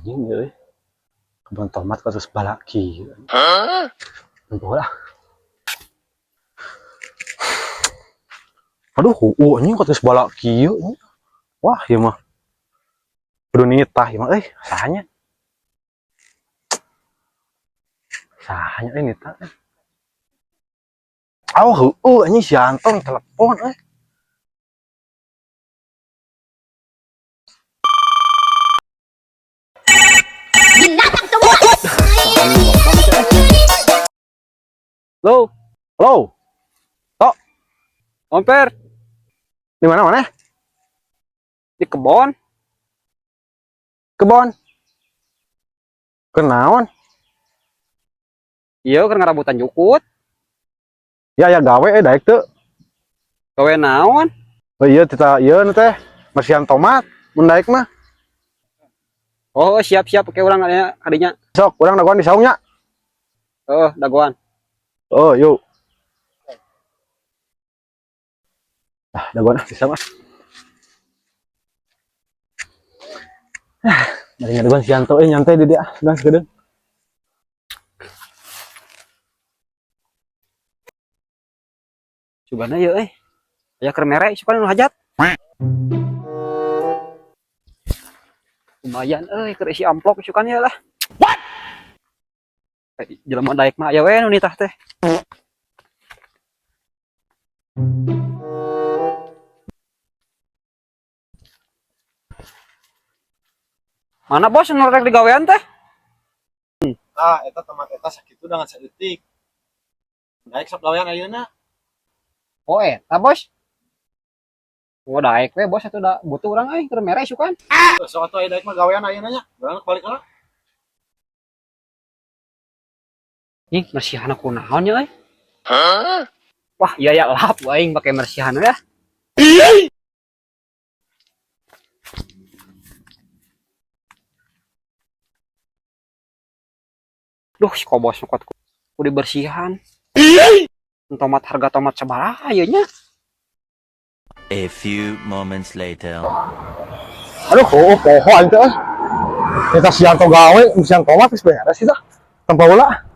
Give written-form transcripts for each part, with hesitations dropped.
anjing euy. Kebun tomat kasus balaki. Bola. Aduh, anjing kasus balaki ieu. Wah, ieu mah. Kudu nitah ieu mah euy, sahanya. Sahanya euy nitah. Anjing si Anton telepon euy. Halo, halo, Tok, Omper, di mana? di kebon. Kebon. Kenaon? Iya, kan ngarabutan jukut. Ya gawe daek teu. Gawe naon? Oh iya kita ieu teh bersihan tomat mun daek mah. Oh, siap-siap pakai urang kadinya. Sok urang dagoan di saungnya. Oh, dagoan. Oh, yuk. Dagoan bisa mah. Dari ngaduan si Anto nyantai di dia, sedang segedeung. Cobana yeuh aya keur mere sukan nu hajat. Lumayan keur isi amplop sukan ya lah. What? Jelema daek mah aya we nu nitah teh. Mana bos nu rek digawean teh? Eta tomat eta sakitu dengan saeutik. Daek sok gawean ayeuna. Oh, eta bos. Oh, daek we bos atuh da butuh urang euy keur mere sukan. Sok atuh aya daek mah gawean ayeuna nya. Urang balik heula. Ih, mersihan aku naon ya euy? Wah, iya ya lap aing make mersihan ya. Duh, si kobos nukot ku dibersihan. Harga tomat sabaraha ieu nya? A few moments later. Aduh, pohoan teh. Kita si Anto gawe bersihan tomat geus beres kita. Tanpa ulah.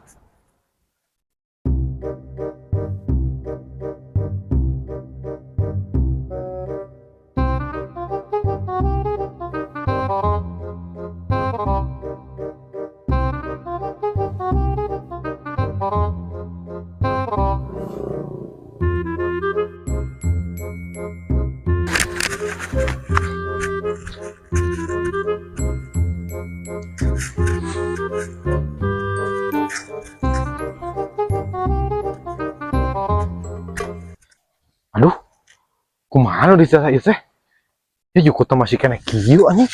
Aduh, kumaha di sana ieu teh? Ya jukutna masih kena kieu anjing.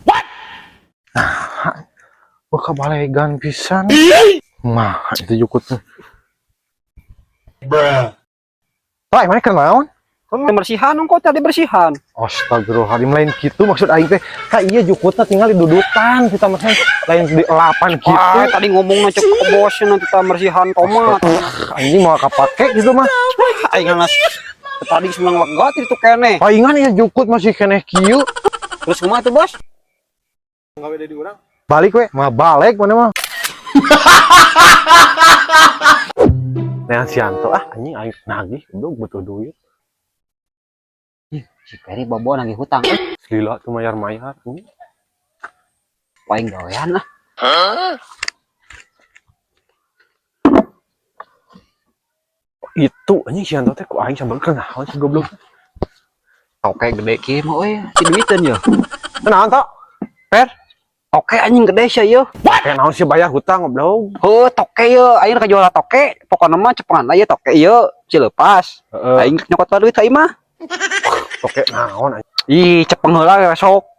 What? Nah, gua kabalegan pisan. Mah, itu jukutna. Bruh. Tak, emang kenaon? Kan bersihan kok tadi bersihan. Astagfirullahaladzim, lain gitu maksud aing teh. Ka iya jukutna tinggal di dudukan, kita mah lain di elapan gitu. Ah, tadi ngomongna cek ke bosnya nanti kita bersihan tomat. Anjing mau kapake gitu mah. Aing nganas tadi seneng banget itu kene. Palingan ya jukut masih kene kieu. Terus kumaha tuh, Bos? Gawe deui urang. Balik we, mah balik mana mah. Nah si Anto anjing aing nagih, udah butuh duit. Si Peri bobo nagih hutang. Gila tuh mayar-mayar. Paling gawean lah. Itu anjing si Anto teh ku aing sambil kenaon si goblok. Oke gede kieu mah euy, si duiteun ya. Kenaon Tok? Per. Oke anjing gede sia yeuh. Kayak naon sih bayar hutang goblok. Heuh, toke yeuh, aing rek jual toke. Pokona mah cepengan aya toke yeuh, cileupas. Aing nyokot duit ka imah. Toke naon anjing. Ih, cepeng heula besok.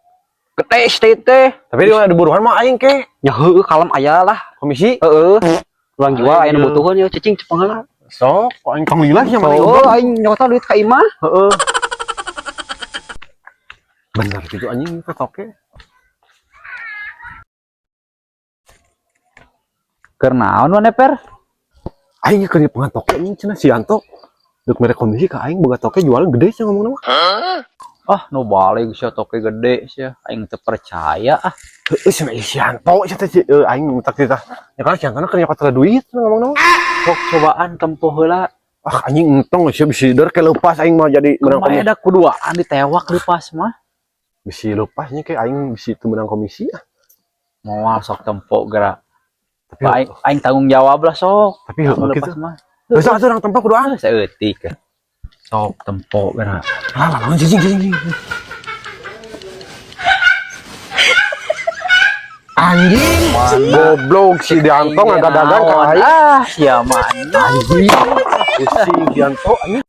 Gede sih teh. Tapi di mana buruhan mah aing ke. Nya heueuh kalem aya lah. Komisi. Heeh. Ulang jual aya nu butuheun yeuh cicing cepeng heula. Sok, kok aing tong lila nya mana Oh, aing nyokot duit ka imah. Heeh. Bener gitu anjing ke toke. Keur naon we Per? Aing keur pengen toke anjing cenah si Anto. Duk mere komisi ka aing boga toke jualan gede sih ngomongna mah. Ah, nu balik sia toke gede sia. Aing teu percaya ah. Cenah si Hanto sia teh aing mutak teh. Ya kan si Hanto keur nyokot duit ngomong-ngomong. Sok cobaan tempuh heula. Ah anjing entong sia bisi deur ke leupas aing mah jadi menang Kumaha komisi. da kuduaan ditewak leupas mah. Bisi leupasnya kayak aing bisi teu menang komisi ah. Moal sok tempo geura. Tapi Aing tanggung jawab lah sok. tapi heuh Leupas kitu. mah. Geus atuh urang tempat kuduaan. Saeutik. Sok tempo geura. Lah lawan jing. Anjing, goblok si Dianto ngadagang ka aing. Ah, sia mah. Anjing, pusing Dianto anjing.